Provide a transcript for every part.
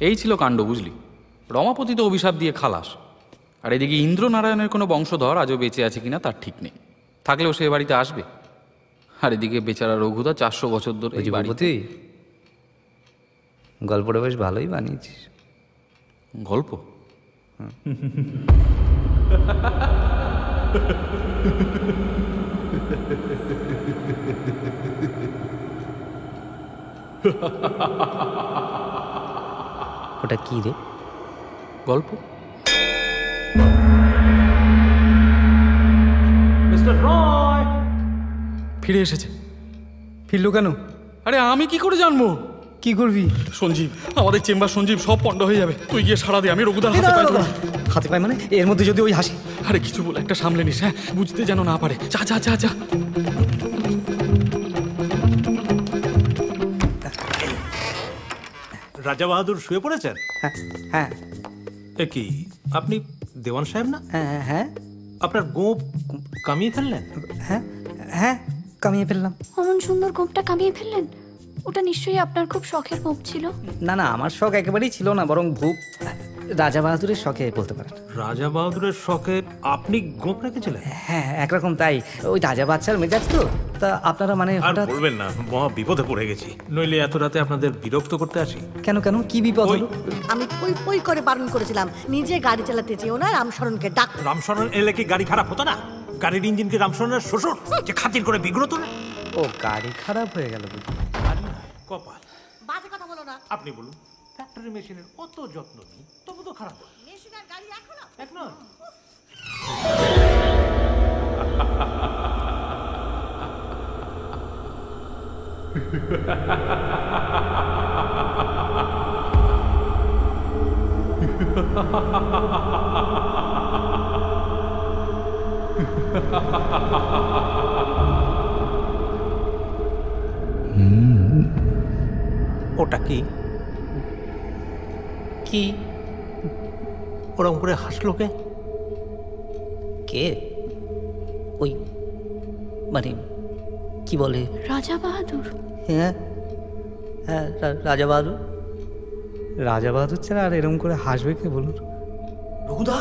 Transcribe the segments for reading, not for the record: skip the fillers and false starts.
এই ছিল কাণ্ড, বুঝলি। রমাপতি তো অভিশাপ দিয়ে খালাস, আর এদিকে ইন্দ্রনারায়ণের কোনো বংশধর আজও বেঁচে আছে কিনা তার ঠিক নেই। থাকলেও সে বাড়িতে আসবে। আর এদিকে বেচারা রঘুদা 400 বছর ধরে এই বাড়িতে। গল্পটা বেশ ভালোই বানিয়েছিস। গল্প? ওটা কি রে? গল্প? মিস্টার রয় ফিরে এসেছে। ফিরলো কেন? আরে আমি কি করে জানবো? কি করবি? সঞ্জীব, আমাদের চেম্বার সঞ্জীব, সব পণ্ড হয়ে যাবে। তুই গিয়ে সারা দে, আমি রঘুদার হাতে পাই। হাতে পাই মানে? এর মধ্যে যদি ওই হাসি। আরে কিছু বলে একটা সামলে নিস, হ্যাঁ, বুঝতে যেন না পারে। যা যা যা যা। রাজা বাহাদুর শুয়ে পড়েছেন? হ্যাঁ। এ কি, আপনি দেওয়ান সাহেব না? হ্যাঁ হ্যাঁ। আপনার গোঁপ কামিয়ে ফেললেন? হ্যাঁ হ্যাঁ, কামিয়ে ফেললাম। অমন সুন্দর গোঁপটা কামিয়ে ফেললেন? ওটা নিশ্চয়ই আপনার খুব শখের গোঁপ ছিল। না না, আমার শখ একেবারেই ছিল না, বরং ভূপ রাজা বাহাদুরের শখে বলতে পারেন। রাজা বাহাদুরের শখে আপনি গোঁপ রেখেছিলেন? হ্যাঁ, একরকম তাই। ওই রাজা বাচ্চার মেজাজ তো, তা আপনারা মানে আর বলবেন না, মহা বিপদে পড়ে গেছি। নইলে এত রাতে আপনাদের বিরক্ত করতে আসি। কেন কেন, কি বিপদ হলো? আমি পই করে বারণ করেছিলাম নিজে গাড়ি চালাতে চেয়েও না, রামশরণকে ডাক। রামশরণ এলে কি গাড়ি খারাপ হতো না? গাড়ির ইঞ্জিন কি রামশরণের শ্বশুর যে খাতির করে বিগ্রত না? ও, গাড়ি খারাপ হয়ে গেল বুঝি? কপাল। বাজে কথা বলো না। আপনি বলুন, ফ্যাক্টরি মেশিনের অত যত্ন নিই, তবু তো খারাপ হয়। মেশিন আর গাড়ি এখনো এক নয়। ওটা কি? কি? ওরকম করে হাসলো কে? কে? ওই মানে কি বলে? রাজা বাহাদুর। হ্যাঁ হ্যাঁ, রাজা বাহাদুর। রাজা বাহাদুর ছাড়া আর এরকম করে হাসবে কে বলুন? রঘুদা,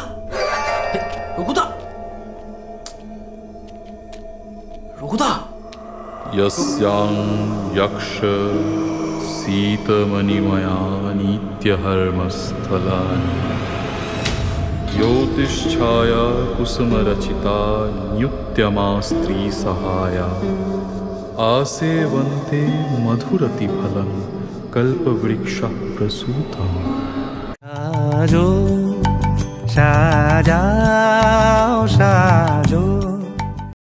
রঘুদা, রঘুদা। यस्यां यक्ष सीतमणिमया नित्यहर्मस्थलानि ज्योतिष्छाया कुसुमरचिता न्युत्यमा स्त्री सहाया आसेवन्ते मधुरतिफलं कल्पवृक्षः प्रसूतम्। সাজাও